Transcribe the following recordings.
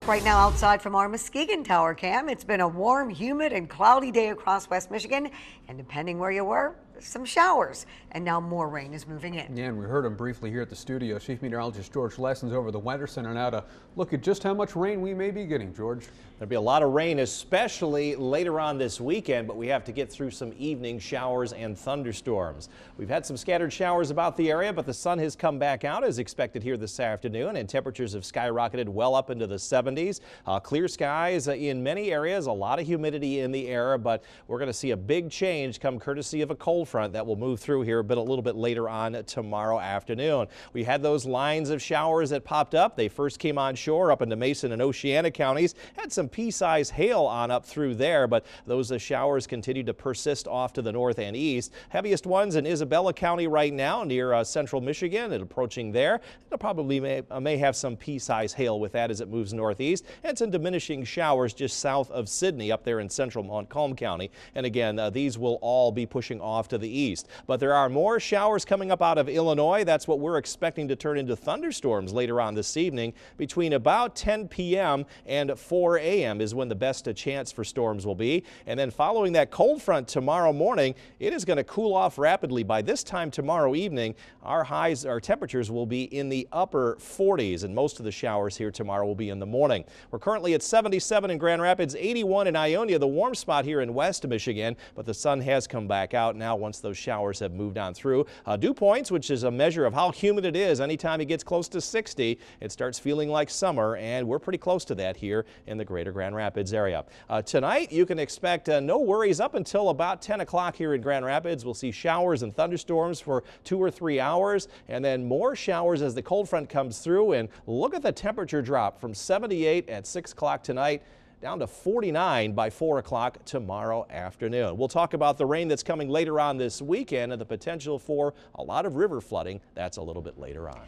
Right now outside from our Muskegon Tower cam, it's been a warm, humid, and cloudy day across West Michigan, and depending where you were, some showers, and now more rain is moving in. Yeah, and we heard him briefly here at the studio. Chief Meteorologist George Lessons over the Weather Center now to look at just how much rain we may be getting. George. There'll be a lot of rain, especially later on this weekend, but we have to get through some evening showers and thunderstorms. We've had some scattered showers about the area, but the sun has come back out as expected here this afternoon, and temperatures have skyrocketed well up into the 70s. Clear skies in many areas, a lot of humidity in the air, but we're going to see a big change come courtesy of a cold front that will move through here a little bit later on tomorrow afternoon. We had those lines of showers that popped up. They first came on shore up into Mason and Oceana counties, had some pea-sized hail on up through there, but those showers continue to persist off to the north and east. Heaviest ones in Isabella County right now near central Michigan and approaching there. It'll probably may have some pea-sized hail with that as it moves northeast, and some diminishing showers just south of Sidney up there in central Montcalm County. And again, these will all be pushing off to the east. But there are more showers coming up out of Illinois. That's what we're expecting to turn into thunderstorms later on this evening. Between about 10 p.m. and 4 a.m. is when the best chance for storms will be. And then following that cold front tomorrow morning, it is going to cool off rapidly. By this time tomorrow evening, our temperatures will be in the upper 40s, and most of the showers here tomorrow will be in the morning. We're currently at 77 in Grand Rapids, 81 in Ionia, the warm spot here in West Michigan, but the sun has come back out now once those showers have moved on through. Dew points, which is a measure of how humid it is, anytime it gets close to 60, it starts feeling like summer, and we're pretty close to that here in the greater Grand Rapids area. Tonight, you can expect no worries up until about 10 o'clock here in Grand Rapids. We'll see showers and thunderstorms for 2 or 3 hours, and then more showers as the cold front comes through. And look at the temperature drop from 78 at 6 o'clock tonight down to 49 by 4 o'clock tomorrow afternoon. We'll talk about the rain that's coming later on this weekend and the potential for a lot of river flooding. That's a little bit later on.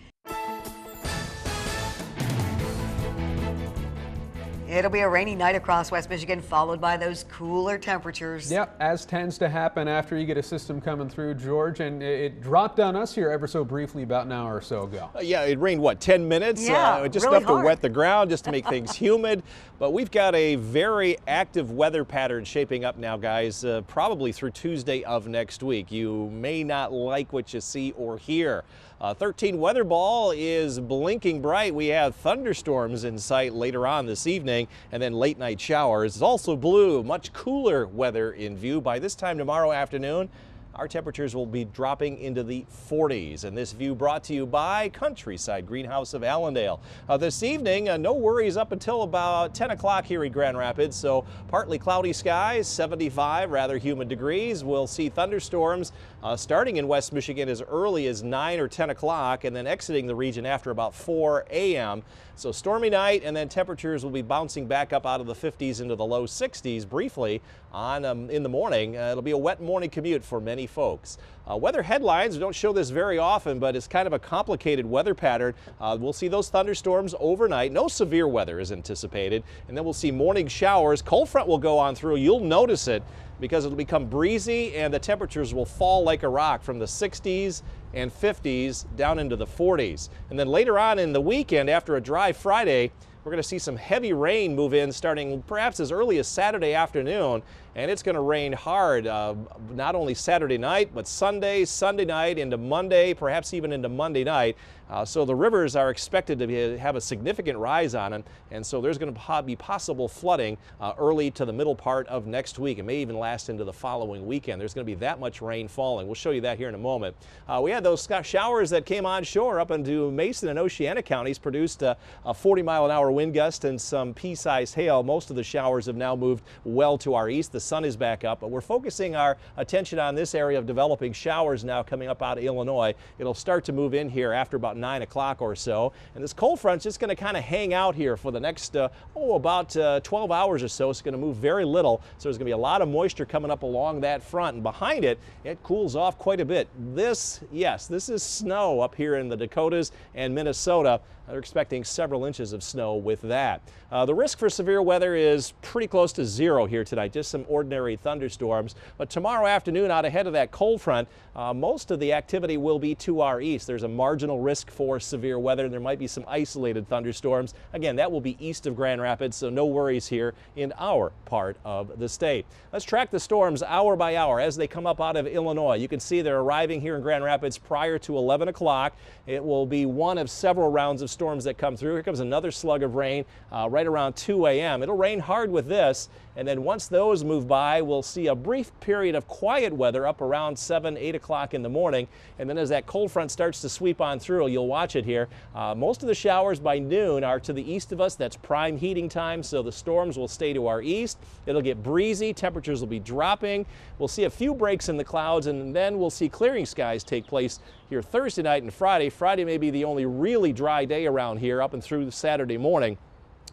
It'll be a rainy night across West Michigan, followed by those cooler temperatures. Yep, as tends to happen after you get a system coming through, George, and it dropped on us here ever so briefly about an hour or so ago. Yeah, it rained, what, 10 minutes? Yeah, just really enough to wet the ground, just to make things humid. But we've got a very active weather pattern shaping up now, guys, probably through Tuesday of next week. You may not like what you see or hear. 13 weather ball is blinking bright. We have thunderstorms in sight later on this evening, and then late night showers. It's also blue, much cooler weather in view. By this time tomorrow afternoon, our temperatures will be dropping into the 40s. And this view brought to you by Countryside Greenhouse of Allendale. This evening, no worries up until about 10 o'clock here in Grand Rapids. So partly cloudy skies, 75 rather humid degrees. We'll see thunderstorms starting in West Michigan as early as 9 or 10 o'clock and then exiting the region after about 4 a.m. So stormy night, and then temperatures will be bouncing back up out of the 50s into the low 60s briefly on in the morning. It'll be a wet morning commute for many folks. Weather headlines, we don't show this very often, but it's kind of a complicated weather pattern. We'll see those thunderstorms overnight. No severe weather is anticipated, and then we'll see morning showers. Cold front will go on through. You'll notice it because it'll become breezy, and the temperatures will fall like a rock from the 60s and 50s down into the 40s. And then later on in the weekend, after a dry Friday, we're going to see some heavy rain move in starting perhaps as early as Saturday afternoon, and it's going to rain hard not only Saturday night, but Sunday night into Monday, perhaps even into Monday night. So the rivers are expected to have a significant rise on them, and so there's going to be possible flooding early to the middle part of next week. It may even last into the following weekend. There's going to be that much rain falling. We'll show you that here in a moment. We had those showers that came on shore up into Mason and Oceana counties, produced a 40-mile-an-hour wind gust and some pea-sized hail. Most of the showers have now moved well to our east. The sun is back up, but we're focusing our attention on this area of developing showers now coming up out of Illinois. It'll start to move in here after about 9 o'clock or so, and this cold front's just going to kind of hang out here for the next about 12 hours or so. It's going to move very little, so there's going to be a lot of moisture coming up along that front, and behind it, it cools off quite a bit. This is snow up here in the Dakotas and Minnesota. They're expecting several inches of snow with that. The risk for severe weather is pretty close to zero here tonight, just some ordinary thunderstorms. But tomorrow afternoon, out ahead of that cold front, most of the activity will be to our east. There's a marginal risk for severe weather. There might be some isolated thunderstorms. Again, that will be east of Grand Rapids, so no worries here in our part of the state. Let's track the storms hour by hour as they come up out of Illinois. You can see they're arriving here in Grand Rapids prior to 11 o'clock. It will be one of several rounds of storms that come through. Here comes another slug of rain right around 2 a.m. It'll rain hard with this, and then once those move by, we'll see a brief period of quiet weather up around 7, 8 o'clock in the morning. And then as that cold front starts to sweep on through, you'll watch it here. Most of the showers by noon are to the east of us. That's prime heating time, so the storms will stay to our east. It'll get breezy. Temperatures will be dropping. We'll see a few breaks in the clouds, and then we'll see clearing skies take place here Thursday night and Friday. Friday may be the only really dry day around here up and through Saturday morning.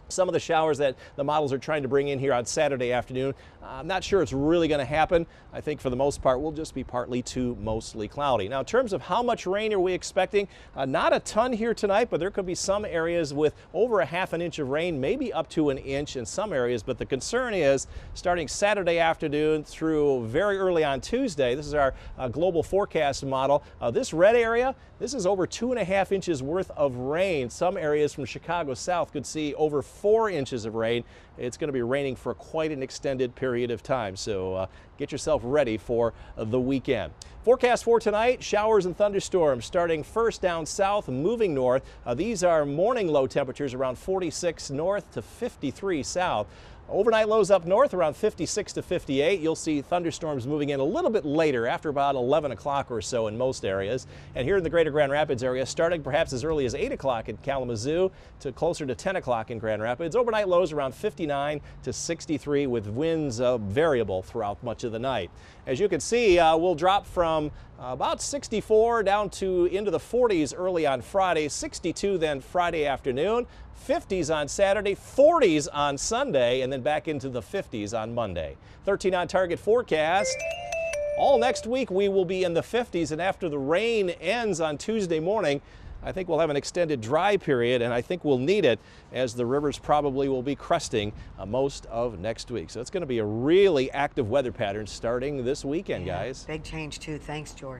Some of the showers that the models are trying to bring in here on Saturday afternoon, I'm not sure it's really going to happen. I think for the most part we'll just be partly to mostly cloudy. Now in terms of how much rain are we expecting, not a ton here tonight, but there could be some areas with over a half an inch of rain, maybe up to an inch in some areas. But the concern is starting Saturday afternoon through very early on Tuesday. This is our global forecast model. This red area, this is over 2.5 inches worth of rain. Some areas from Chicago south could see over 4 inches of rain. It's going to be raining for quite an extended period of time, so get yourself ready for the weekend. Forecast for tonight, showers and thunderstorms starting first down south, moving north. These are morning low temperatures around 46 north to 53 south. Overnight lows up north around 56 to 58. You'll see thunderstorms moving in a little bit later, after about 11 o'clock or so in most areas. And here in the greater Grand Rapids area, starting perhaps as early as 8 o'clock in Kalamazoo to closer to 10 o'clock in Grand Rapids. Overnight lows around 59 to 63 with winds variable throughout much of the night. As you can see, we'll drop from about 64 down to into the 40s early on Friday, 62 then Friday afternoon, 50s on Saturday, 40s on Sunday, and then back into the 50s on Monday. 13 on target forecast. All next week we will be in the 50s, and after the rain ends on Tuesday morning, I think we'll have an extended dry period, and I think we'll need it as the rivers probably will be cresting most of next week. So it's going to be a really active weather pattern starting this weekend, guys. Big change too. Thanks, George.